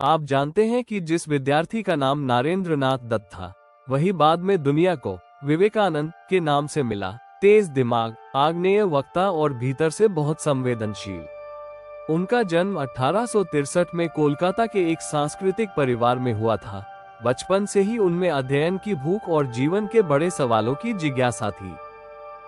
आप जानते हैं कि जिस विद्यार्थी का नाम नरेंद्र नाथ दत्त था, वही बाद में दुनिया को विवेकानंद के नाम से मिला। तेज दिमाग, आग्नेय वक्ता और भीतर से बहुत संवेदनशील। उनका जन्म 1863 में कोलकाता के एक सांस्कृतिक परिवार में हुआ था। बचपन से ही उनमें अध्ययन की भूख और जीवन के बड़े सवालों की जिज्ञासा थी।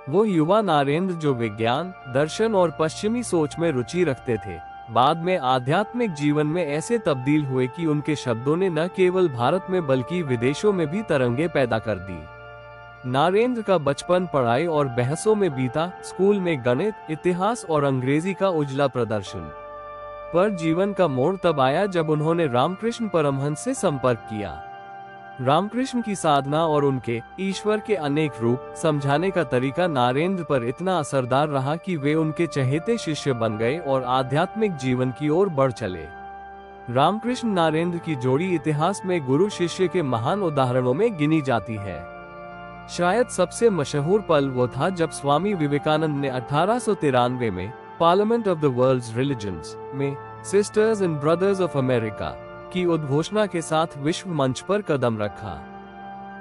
वो युवा नरेंद्र जो विज्ञान, दर्शन और पश्चिमी सोच में रुचि रखते थे, बाद में आध्यात्मिक जीवन में ऐसे तब्दील हुए कि उनके शब्दों ने न केवल भारत में बल्कि विदेशों में भी तरंगे पैदा कर दी। नरेंद्र का बचपन पढ़ाई और बहसों में बीता। स्कूल में गणित, इतिहास और अंग्रेजी का उजला प्रदर्शन। पर जीवन का मोड़ तब आया जब उन्होंने रामकृष्ण परमहंस से संपर्क किया। रामकृष्ण की साधना और उनके ईश्वर के अनेक रूप समझाने का तरीका नरेंद्र पर इतना असरदार रहा कि वे उनके चहेते शिष्य बन गए और आध्यात्मिक जीवन की ओर बढ़ चले। रामकृष्ण नरेंद्र की जोड़ी इतिहास में गुरु शिष्य के महान उदाहरणों में गिनी जाती है। शायद सबसे मशहूर पल वो था जब स्वामी विवेकानंद ने 1893 में parliament of the world's religions में sisters and brothers of America की उद्घोषणा के साथ विश्व मंच पर कदम रखा।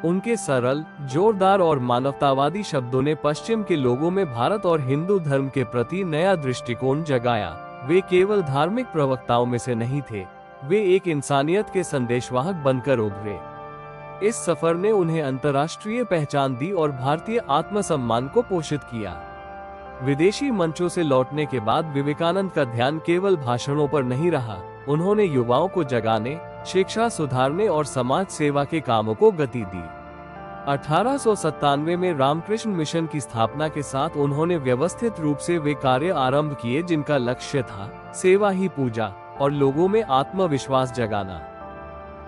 उनके सरल, जोरदार और मानवतावादी शब्दों ने पश्चिम के लोगों में भारत और हिंदू धर्म के प्रति नया दृष्टिकोण जगाया। वे केवल धार्मिक प्रवक्ताओं में से नहीं थे, वे एक इंसानियत के संदेशवाहक बनकर उभरे। इस सफर ने उन्हें अंतर्राष्ट्रीय पहचान दी और भारतीय आत्मसम्मान को पोषित किया। विदेशी मंचों से लौटने के बाद विवेकानंद का ध्यान केवल भाषणों पर नहीं रहा। उन्होंने युवाओं को जगाने, शिक्षा सुधारने और समाज सेवा के कामों को गति दी। 1897 में रामकृष्ण मिशन की स्थापना के साथ उन्होंने व्यवस्थित रूप से वे कार्य आरंभ किए जिनका लक्ष्य था सेवा ही पूजा और लोगों में आत्मविश्वास जगाना।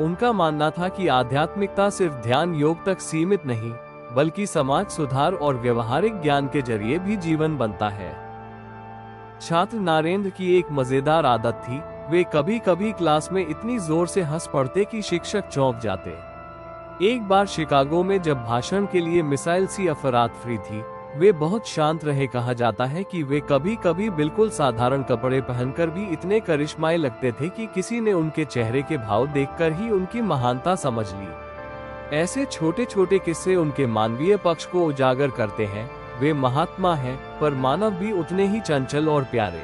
उनका मानना था कि आध्यात्मिकता सिर्फ ध्यान योग तक सीमित नहीं, बल्कि समाज सुधार और व्यवहारिक ज्ञान के जरिए भी जीवन बनता है। छात्र नरेंद्र की एक मजेदार आदत थी, वे कभी कभी क्लास में इतनी जोर से हंस पड़ते कि शिक्षक चौंक जाते। एक बार शिकागो में जब भाषण के लिए मिसाइल सी अफरातफरी थी, वे बहुत शांत रहे। कहा जाता है कि वे कभी कभी बिल्कुल साधारण कपड़े पहनकर भी इतने करिश्माई लगते थे कि किसी ने उनके चेहरे के भाव देखकर ही उनकी महानता समझ ली। ऐसे छोटे छोटे किस्से उनके मानवीय पक्ष को उजागर करते हैं। वे महात्मा हैं, पर मानव भी उतने ही चंचल और प्यारे।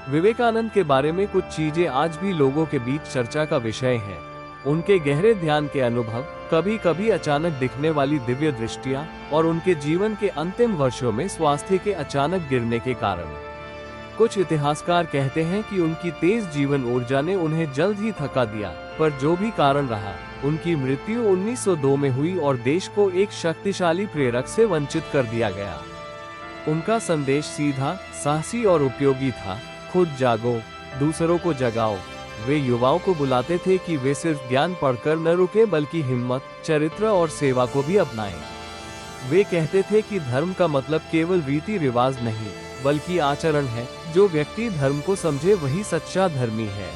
विवेकानंद के बारे में कुछ चीजें आज भी लोगों के बीच चर्चा का विषय हैं। उनके गहरे ध्यान के अनुभव, कभी कभी अचानक दिखने वाली दिव्य दृष्टियां और उनके जीवन के अंतिम वर्षों में स्वास्थ्य के अचानक गिरने के कारण। कुछ इतिहासकार कहते हैं कि उनकी तेज जीवन ऊर्जा ने उन्हें जल्द ही थका दिया, पर जो भी कारण रहा, उनकी मृत्यु 1902 में हुई और देश को एक शक्तिशाली प्रेरक से वंचित कर दिया गया। उनका संदेश सीधा, साहसी और उपयोगी था। खुद जागो, दूसरों को जगाओ। वे युवाओं को बुलाते थे कि वे सिर्फ ज्ञान पढ़कर न रुके, बल्कि हिम्मत, चरित्र और सेवा को भी अपनाएं। वे कहते थे कि धर्म का मतलब केवल रीति रिवाज नहीं, बल्कि आचरण है। जो व्यक्ति धर्म को समझे वही सच्चा धर्मी है।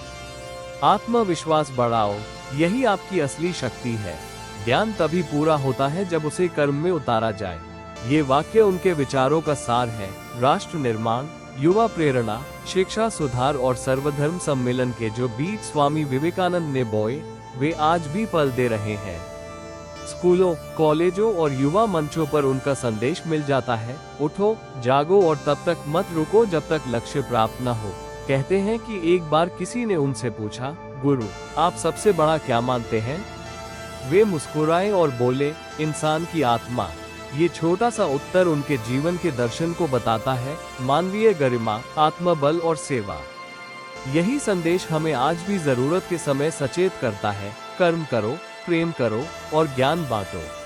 आत्मविश्वास बढ़ाओ, यही आपकी असली शक्ति है। ज्ञान तभी पूरा होता है जब उसे कर्म में उतारा जाए। ये वाक्य उनके विचारों का सार है। राष्ट्र निर्माण, युवा प्रेरणा, शिक्षा सुधार और सर्वधर्म सम्मेलन के जो बीज स्वामी विवेकानंद ने बोए, वे आज भी फल दे रहे हैं। स्कूलों, कॉलेजों और युवा मंचों पर उनका संदेश मिल जाता है। उठो, जागो और तब तक मत रुको जब तक लक्ष्य प्राप्त न हो। कहते हैं कि एक बार किसी ने उनसे पूछा, गुरु, आप सबसे बड़ा क्या मानते हैं? वे मुस्कुराए और बोले, इंसान की आत्मा। ये छोटा सा उत्तर उनके जीवन के दर्शन को बताता है। मानवीय गरिमा, आत्मबल और सेवा। यही संदेश हमें आज भी जरूरत के समय सचेत करता है। कर्म करो, प्रेम करो और ज्ञान बांटो।